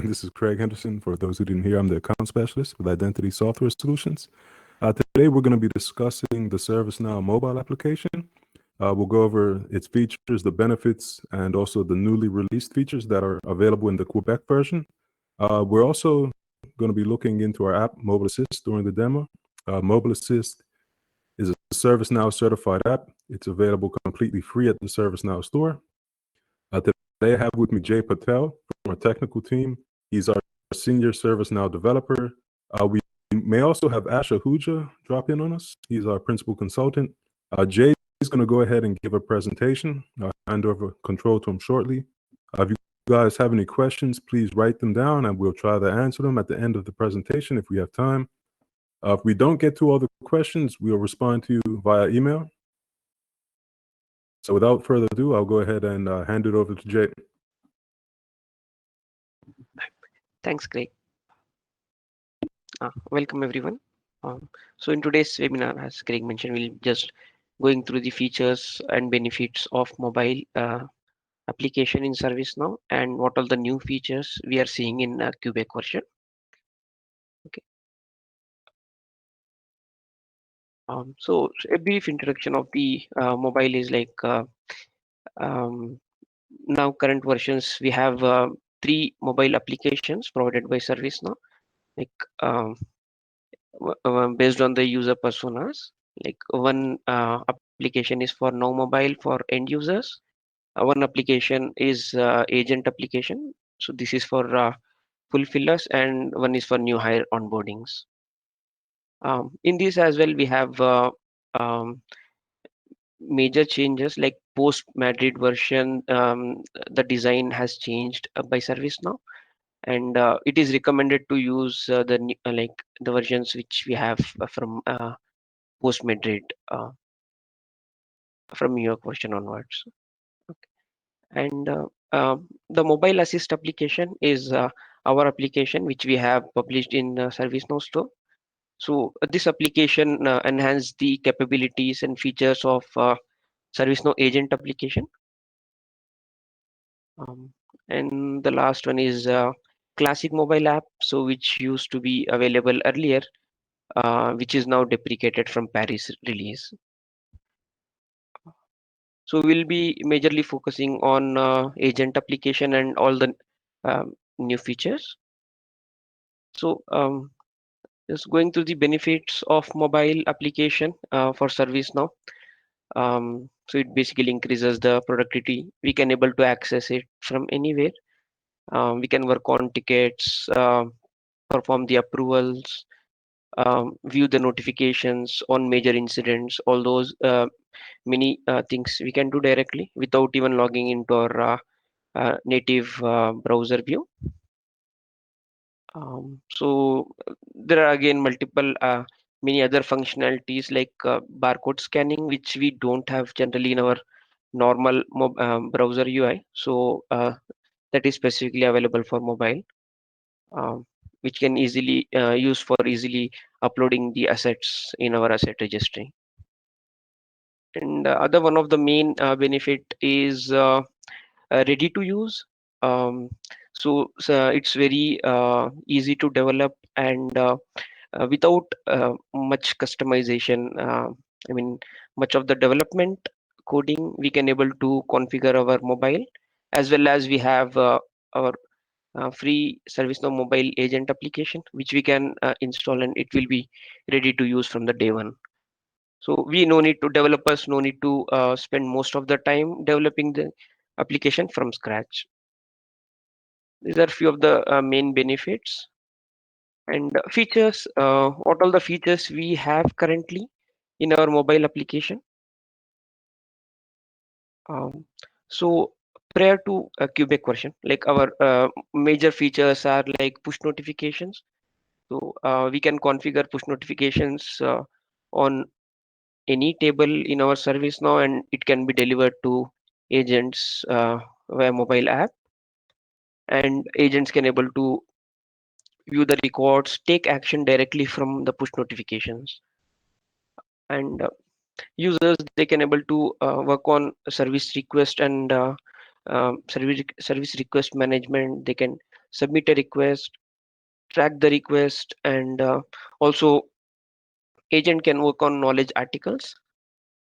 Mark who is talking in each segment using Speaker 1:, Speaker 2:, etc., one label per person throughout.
Speaker 1: This is Craig Henderson. For those who didn't hear, I'm the account specialist with Identity Software Solutions. Today, we're going to be discussing the ServiceNow mobile application. We'll go over its features, the benefits, and also the newly released features that are available in the Quebec version. We're also going to be looking into our app, Mobile Assist, during the demo. Mobile Assist is a ServiceNow certified app. It's available completely free at the ServiceNow store. Today I have with me Jay Patel from our technical team. He's our senior ServiceNow developer. We may also have Ash Ahuja drop in on us. He's our principal consultant. Jay is going to go ahead and give a presentation. I'll hand over control to him shortly. If you guys have any questions, please write them down and we'll try to answer them at the end of the presentation if we have time. If we don't get to all the questions, we'll respond to you via email. So without further ado, I'll go ahead and hand it over to Jay.
Speaker 2: Thanks, Craig. Welcome, everyone. So in today's webinar, as Craig mentioned, we'll just going through the features and benefits of mobile application in ServiceNow and what are the new features we are seeing in Quebec version. Okay. So a brief introduction of the mobile is like now current versions, we have 3 mobile applications provided by ServiceNow, like based on the user personas. Like one application is for Now Mobile for end users. One application is agent application. So this is for fulfillers, and one is for new hire onboardings. In this as well, we have major changes like post Madrid version. The design has changed by ServiceNow, and it is recommended to use the versions which we have from post Madrid from New York version onwards. Okay. And the mobile assist application is our application which we have published in ServiceNow store. So this application enhance the capabilities and features of ServiceNow agent application. And the last one is classic mobile app, so which used to be available earlier, which is now deprecated from Paris release. So we'll be majorly focusing on agent application and all the new features. So just going through the benefits of mobile application for ServiceNow. So it basically increases the productivity. We can able to access it from anywhere. We can work on tickets, perform the approvals, view the notifications on major incidents, all those many things we can do directly without even logging into our native browser view. So there are again multiple many other functionalities like barcode scanning, which we don't have generally in our normal browser UI. So that is specifically available for mobile, which can easily use for easily uploading the assets in our asset registry. And other one of the main benefit is ready to use. So it's very easy to develop and without much customization. I mean, much of the development coding we can able to configure our mobile, as well as we have our free ServiceNow mobile agent application, which we can install, and it will be ready to use from the day one. So we no need to developers no need to spend most of the time developing the application from scratch. These are few of the main benefits and features. What all the features we have currently in our mobile application. So prior to a Quebec version, like our major features are like push notifications. So we can configure push notifications on any table in our service now, and it can be delivered to agents via mobile app, and agents can able to view the records, take action directly from the push notifications, and users they can able to work on service request and service request management. They can submit a request, track the request, and also agent can work on knowledge articles.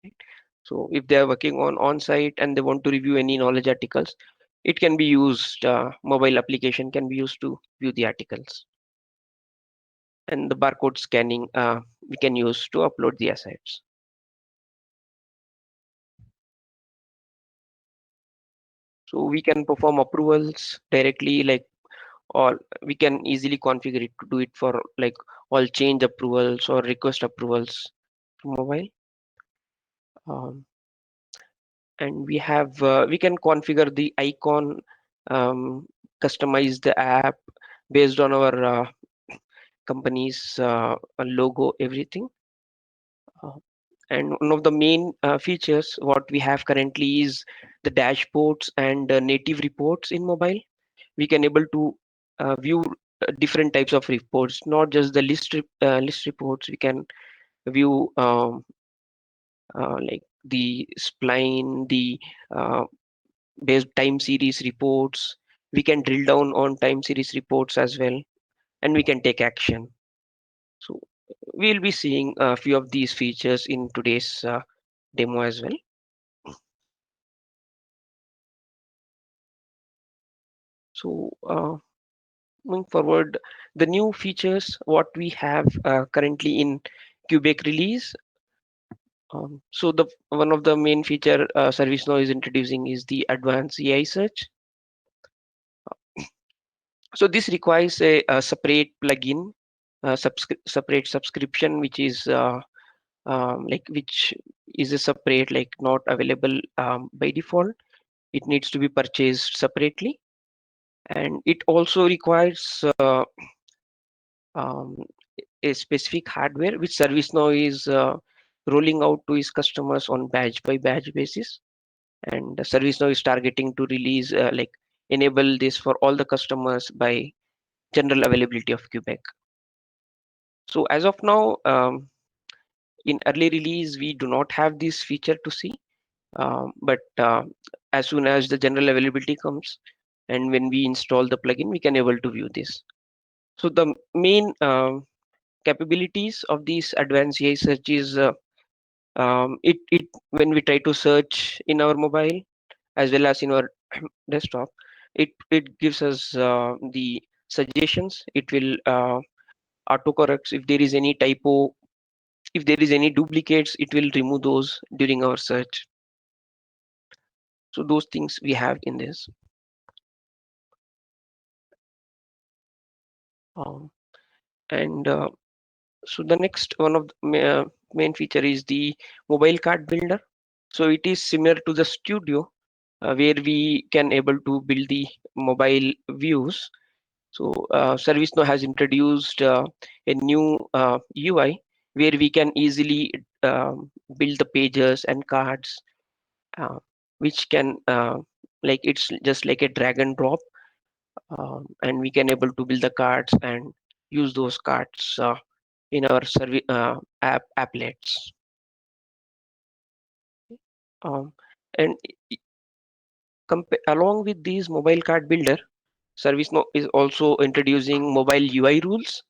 Speaker 2: Right? So if they are working on site and they want to review any knowledge articles, it can be used, mobile application can be used to view the articles. And the barcode scanning we can use to upload the assets. So we can perform approvals directly, like, or we can easily configure it to do it for like all change approvals or request approvals to mobile. Um, and we can configure the icon, um, customize the app based on our company's logo, everything. Uh, and one of the main features what we have currently is the dashboards and native reports in mobile. We can able to view different types of reports, not just the list reports. We can view like the spline, the uh, based time series reports. We can drill down on time series reports as well, and we can take action. So we'll be seeing a few of these features in today's demo as well. So moving forward, the new features what we have currently in Cubake release. So the one of the main feature ServiceNow is introducing is the advanced AI search. So this requires a separate plugin, separate subscription, which is like which is a separate, like not available by default. It needs to be purchased separately, and it also requires um, a specific hardware which ServiceNow is rolling out to its customers on batch by batch basis. And ServiceNow is targeting to release like enable this for all the customers by general availability of Cubake. So as of now, in early release, we do not have this feature to see, but as soon as the general availability comes and when we install the plugin, we can able to view this. So the main capabilities of these advanced AI search is it when we try to search in our mobile as well as in our desktop, it gives us the suggestions. It will autocorrects if there is any typo, if there is any duplicates, it will remove those during our search. So those things we have in this. Um, and so the next one of the main feature is the mobile card builder. So it is similar to the studio where we can able to build the mobile views. So ServiceNow has introduced a new UI where we can easily build the pages and cards, uh, which can like it's just like a drag and drop, and we can able to build the cards and use those cards in our applets. Um, and along with these mobile card builder, ServiceNow is also introducing mobile UI rules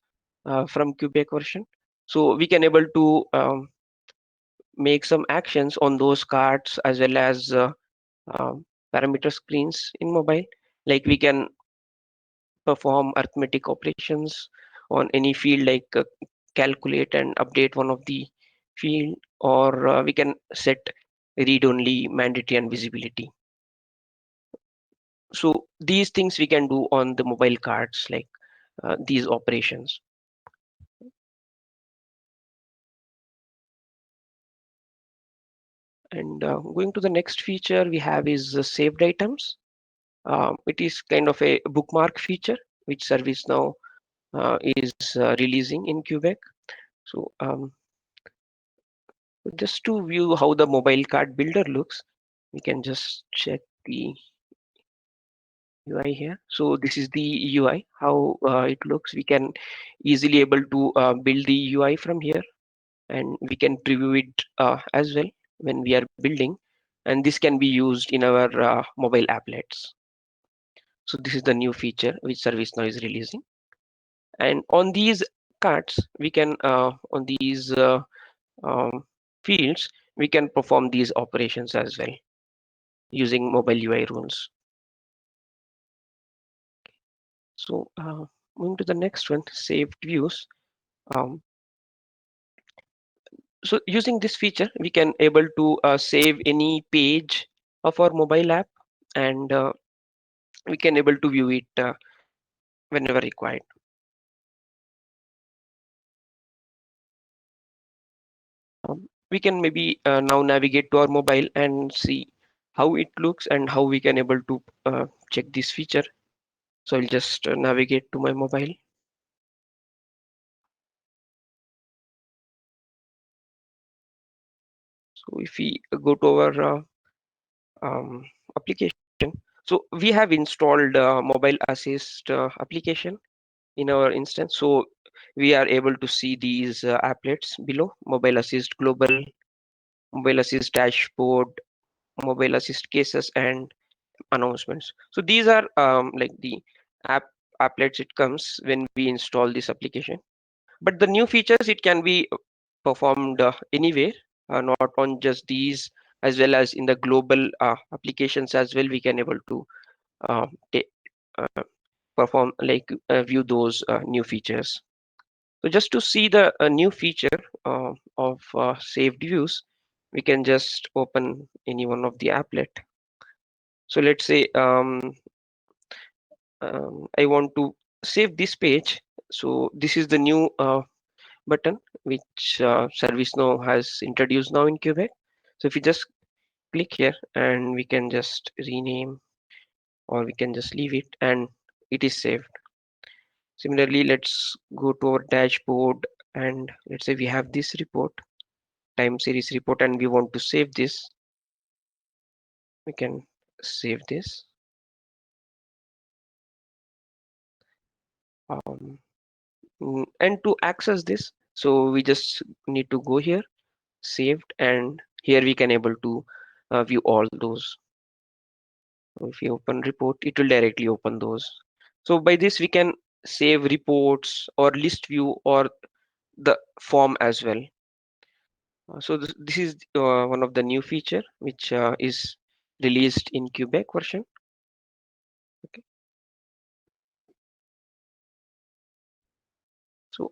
Speaker 2: from Cubake version. So we can able to make some actions on those cards as well as parameter screens in mobile. Like we can perform arithmetic operations on any field, like calculate and update one of the field, or we can set read-only, mandatory, and visibility. So these things we can do on the mobile cards, like these operations. And going to the next feature we have is saved items. It is kind of a bookmark feature which ServiceNow is releasing in Cubake. So just to view how the mobile card builder looks, we can just check the UI here. So this is the UI, how it looks. We can easily able to build the UI from here, and we can preview it as well when we are building. And this can be used in our mobile applets. So this is the new feature which ServiceNow is releasing. And on these cards, we can on these um, fields, we can perform these operations as well using mobile UI rules. So moving to the next one, saved views. Um, so using this feature, we can able to save any page of our mobile app, and we can able to view it whenever required. We can maybe now navigate to our mobile and see how it looks and how we can able to check this feature. So I'll just navigate to my mobile. So if we go to our application, so we have installed mobile assist application in our instance. So we are able to see these applets below: mobile assist global, mobile assist dashboard, mobile assist cases, and announcements. So these are like the applets it comes when we install this application. But the new features, it can be performed anywhere, not on just these, as well as in the global applications as well. We can able to uh, uh, perform like view those new features. So just to see the new feature of saved views, we can just open any one of the applet. So let's say I want to save this page. So this is the new button which ServiceNow has introduced now in Quebec. So if you just click here, and we can just rename, or we can just leave it, and it is saved. Similarly, let's go to our dashboard, and let's say we have this report, time series report, and we want to save this. We can save this. Um, and to access this, so we just need to go here, saved, and here we can able to view all those. So if you open report, it will directly open those. So by this we can save reports or list view or the form as well. So this is one of the new feature which is released in Quebec version. Okay. So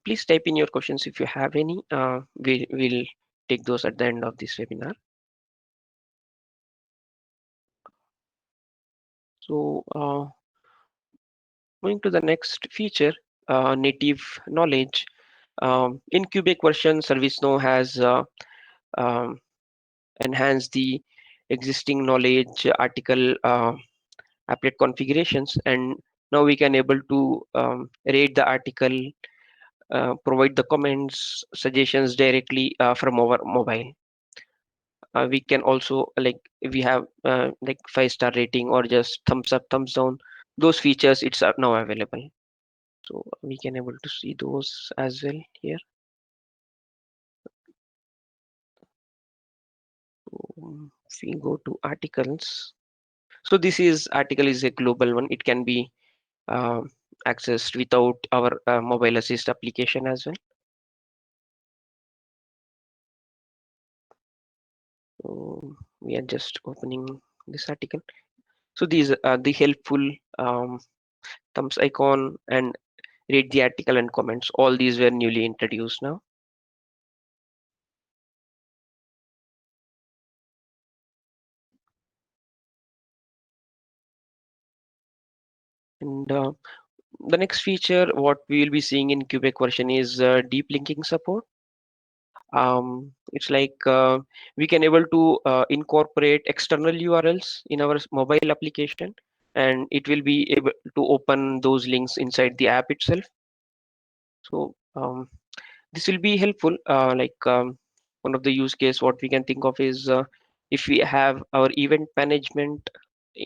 Speaker 2: please type in your questions if you have any. We will take those at the end of this webinar. So moving to the next feature, native knowledge. In Quebec version, ServiceNow has um, enhanced the existing knowledge article applet configurations, and now we can able to rate the article, provide the comments, suggestions directly from our mobile. We can also like, we have like 5-star rating or just thumbs up, thumbs down. Those features, it's now available. So we can able to see those as well here. If we go to articles, so this is article is a global one. It can be uh, accessed without our mobile assist application as well. So we are just opening this article. So these are the helpful thumbs icon and read the article and comments. All these were newly introduced now. And the next feature, what we will be seeing in Quebec version is deep linking support. It's like we can able to incorporate external URLs in our mobile application, and it will be able to open those links inside the app itself. So this will be helpful. One of the use case what we can think of is if we have our event management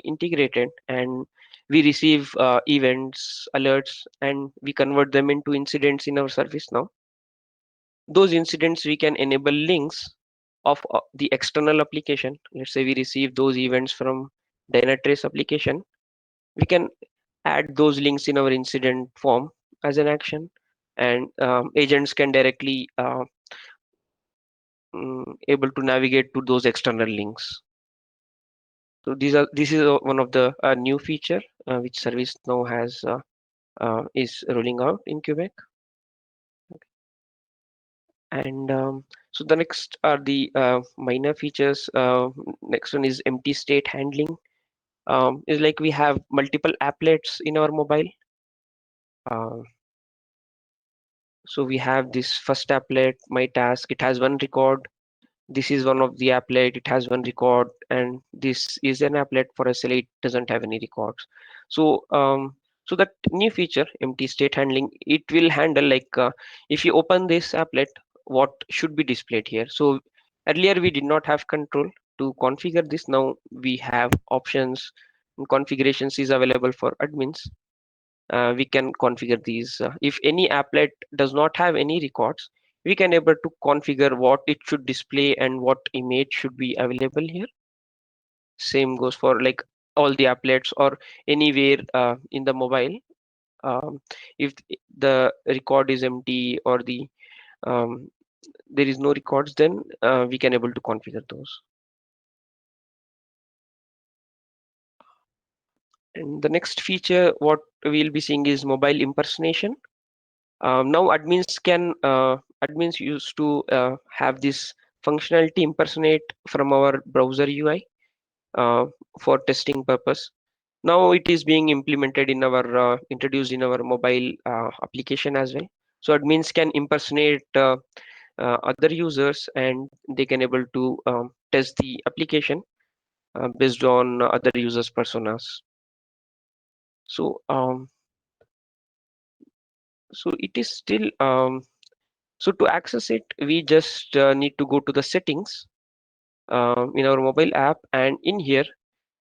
Speaker 2: integrated, and we receive events alerts, and we convert them into incidents in our service now. Those incidents, we can enable links of the external application. Let's say we receive those events from Dynatrace application, we can add those links in our incident form as an action, and agents can directly able to navigate to those external links. So this is one of the new feature which ServiceNow has is rolling out in Quebec. And so the next are the minor features. Next one is empty state handling. Is like we have multiple applets in our mobile. Uh, so we have this first applet, my task. It has one record. This is one of the applet. It has one record, and this is an applet for SLA. It doesn't have any records. So so that new feature, empty state handling, it will handle like if you open this applet, what should be displayed here. So earlier we did not have control to configure this. Now we have options, and configurations is available for admins. We can configure these. If any applet does not have any records, we can able to configure what it should display and what image should be available here. Same goes for like all the applets or anywhere in the mobile. If the record is empty or the um, there is no records, then we can able to configure those. And the next feature what we'll be seeing is mobile impersonation. Now admins used to have this functionality impersonate from our browser UI uh, for testing purpose. Now it is being implemented in our introduced in our mobile application as well. So admins can impersonate other users, and they can able to test the application based on other users' personas. So so it is still so to access it, we just need to go to the settings in our mobile app, and in here,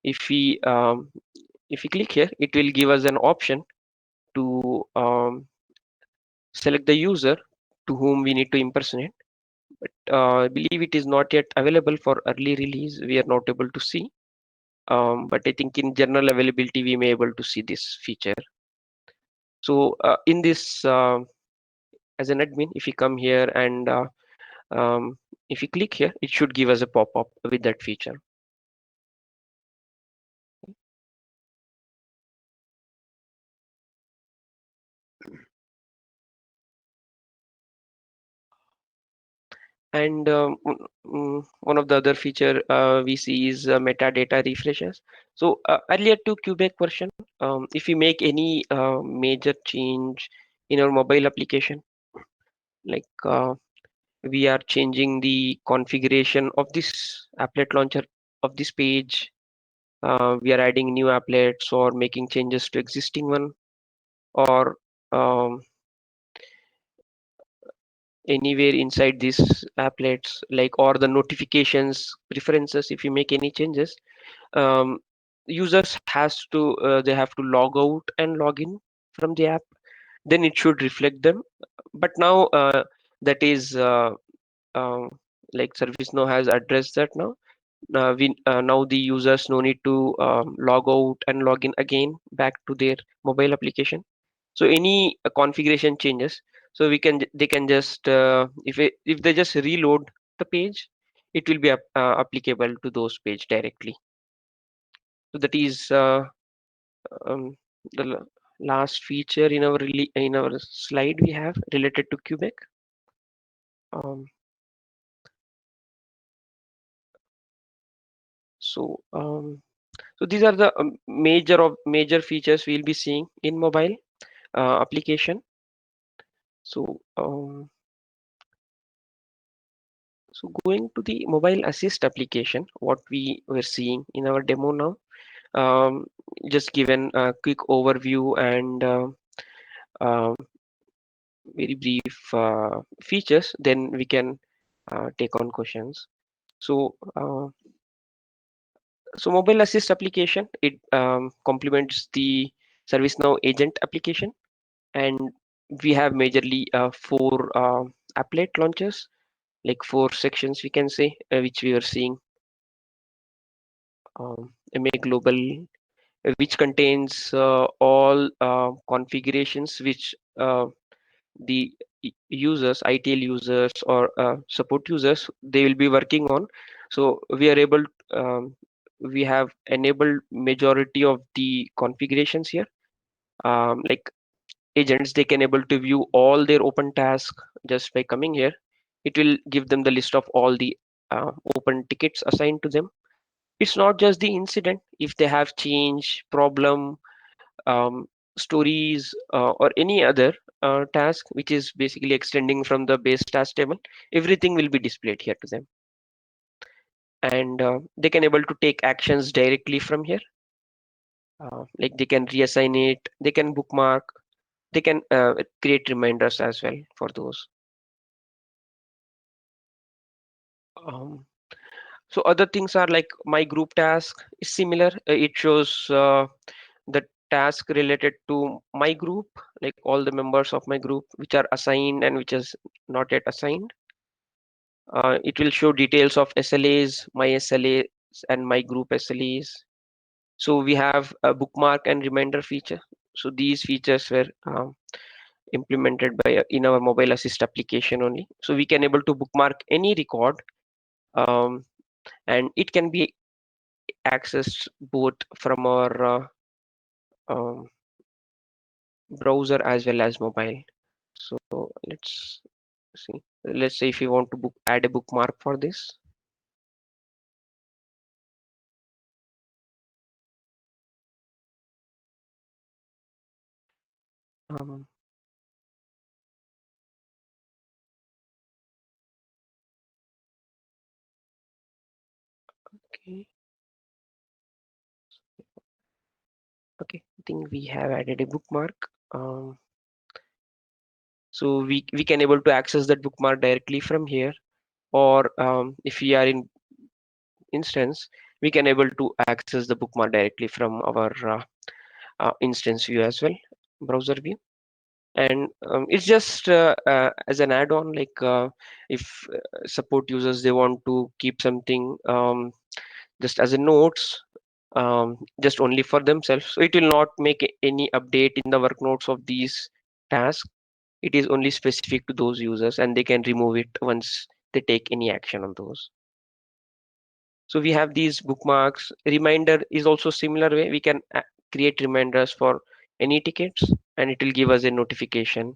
Speaker 2: if we click here, it will give us an option to select the user to whom we need to impersonate. But I believe it is not yet available for early release. We are not able to see. But I think in general availability, we may able to see this feature. So in this, as an admin, if you come here and if you click here, it should give us a pop-up with that feature. And one of the other feature we see is metadata refreshes. So earlier to Quebec version, if you make any major change in our mobile application, like we are changing the configuration of this applet launcher of this page, we are adding new applets or making changes to existing one, or um, anywhere inside these applets, like or the notifications preferences, if you make any changes, um, users has to they have to log out and log in from the app, then it should reflect them. But now that is uh, like ServiceNow has addressed that now. Now the users no need to log out and log in again back to their mobile application. So any configuration changes, so they can just if they just reload the page, it will be applicable to those page directly. So that is um, the last feature in our in our slide we have related to Quebec. Um, so so these are the major features we'll be seeing in mobile application. So so going to the mobile assist application, what we were seeing in our demo now, just given a quick overview and very brief features, then we can take on questions. So so mobile assist application, it complements the ServiceNow agent application, and we have majorly four applet launchers, like four sections we can say, which we are seeing. MA Global, which contains all configurations which the users, ITL users or support users, they will be working on. So we are able, we have enabled majority of the configurations here. Like agents, they can able to view all their open tasks just by coming here. It will give them the list of all the open tickets assigned to them. It's not just the incident. If they have change, problem, um, stories, or any other task which is basically extending from the base task table, everything will be displayed here to them. And they can able to take actions directly from here. Like they can reassign it, they can bookmark, they can create reminders as well for those. Um, so other things are like my group task is similar. It shows the task related to my group, like all the members of my group which are assigned and which is not yet assigned. It will show details of SLAs, my SLAs and my group SLAs. So we have a bookmark and reminder feature. So these features were implemented by in our mobile assist application only. So we can able to bookmark any record, um, and it can be accessed both from our um, browser as well as mobile. So let's see. Let's say if you want to add a bookmark for this. Um, okay. Okay, I think we have added a bookmark. Um, so we can able to access that bookmark directly from here, or if we are in instance, we can able to access the bookmark directly from our instance view as well, browser view. And it's just as an add-on, like if support users they want to keep something just as a notes, just only for themselves, so it will not make any update in the work notes of these tasks. It is only specific to those users and they can remove it once they take any action on those. So we have these bookmarks. Reminder is also similar way. We can create reminders for any tickets and it will give us a notification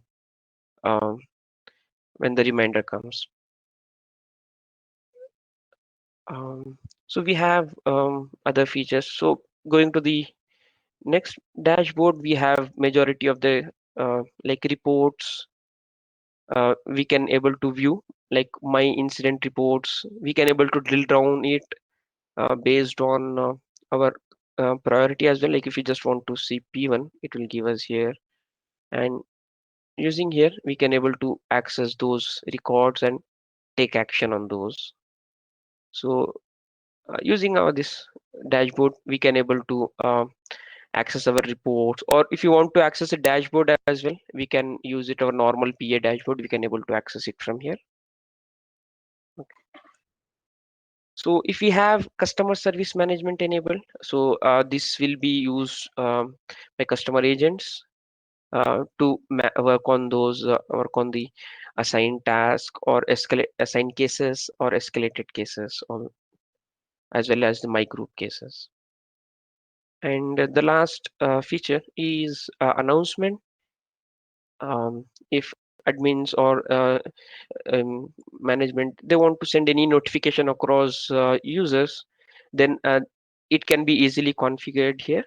Speaker 2: um, when the reminder comes. Um, so we have other features. So going to the next dashboard, we have majority of the like reports. We can able to view like my incident reports. We can able to drill down it based on our priority as well. Like if you just want to see P1, it will give us here. And using here, we can able to access those records and take action on those. So using our this dashboard, we can able to access our reports, or if you want to access a dashboard as well, we can use it our normal PA dashboard. We can able to access it from here. So if we have customer service management enabled, so this will be used by customer agents to work on the assigned task or escalate assigned cases or escalated cases, or as well as the my group cases. And the last feature is announcement. If admins or management they want to send any notification across users, then it can be easily configured here.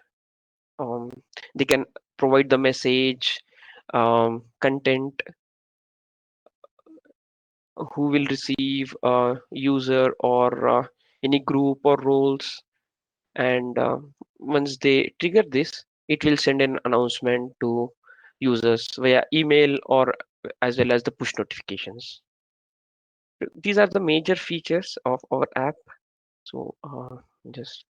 Speaker 2: um, they can provide the message, content, who will receive, user or any group or roles. And once they trigger this, it will send an announcement to users via email or as well as the push notifications. These are the major features of our app. So just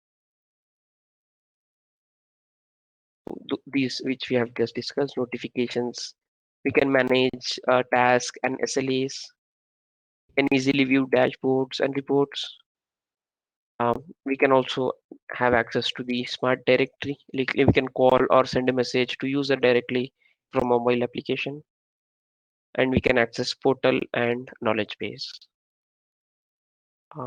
Speaker 2: these which we have just discussed: notifications, we can manage tasks and SLAs, can easily view dashboards and reports, We can also have access to the smart directory. Like we can call or send a message to user directly from mobile application, and we can access portal and knowledge base. I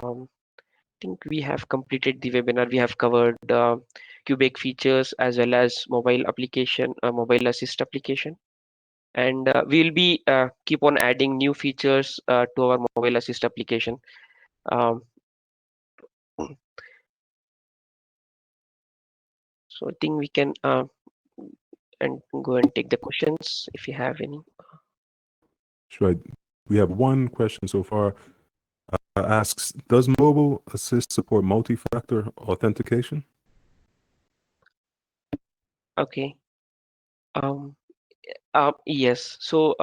Speaker 2: think we have completed the webinar. We have covered Cubake features as well as mobile application, mobile assist application, and we'll be keep on adding new features to our mobile assist application. Um, so I think we can and go and take the questions if you have any.
Speaker 1: Sure. We have one question so far. Asks, does Mobile Assist support multi-factor authentication?
Speaker 2: Okay. Yes. So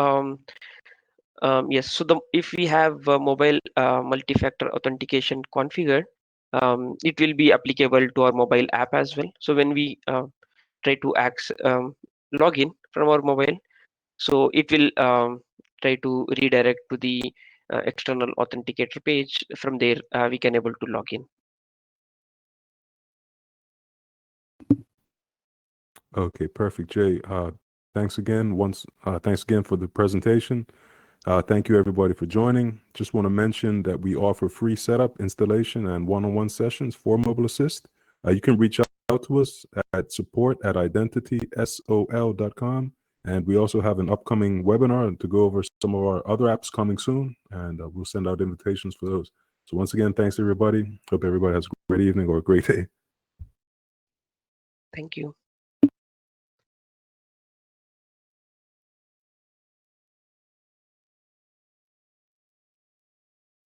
Speaker 2: yes. So if we have mobile multi-factor authentication configured, it will be applicable to our mobile app as well. So when we try to log in from our mobile, so it will try to redirect to the external authenticator page. From there, we can able to log in.
Speaker 1: Okay, perfect, Jay. Thanks again. Thanks again for the presentation. Thank you everybody for joining. Just want to mention that we offer free setup, installation, and one-on-one sessions for Mobile Assist. You can reach out to us at support@identitysol.com. And we also have an upcoming webinar to go over some of our other apps coming soon, and we'll send out invitations for those. So once again, thanks everybody. Hope everybody has a great evening or a great day.
Speaker 2: Thank you.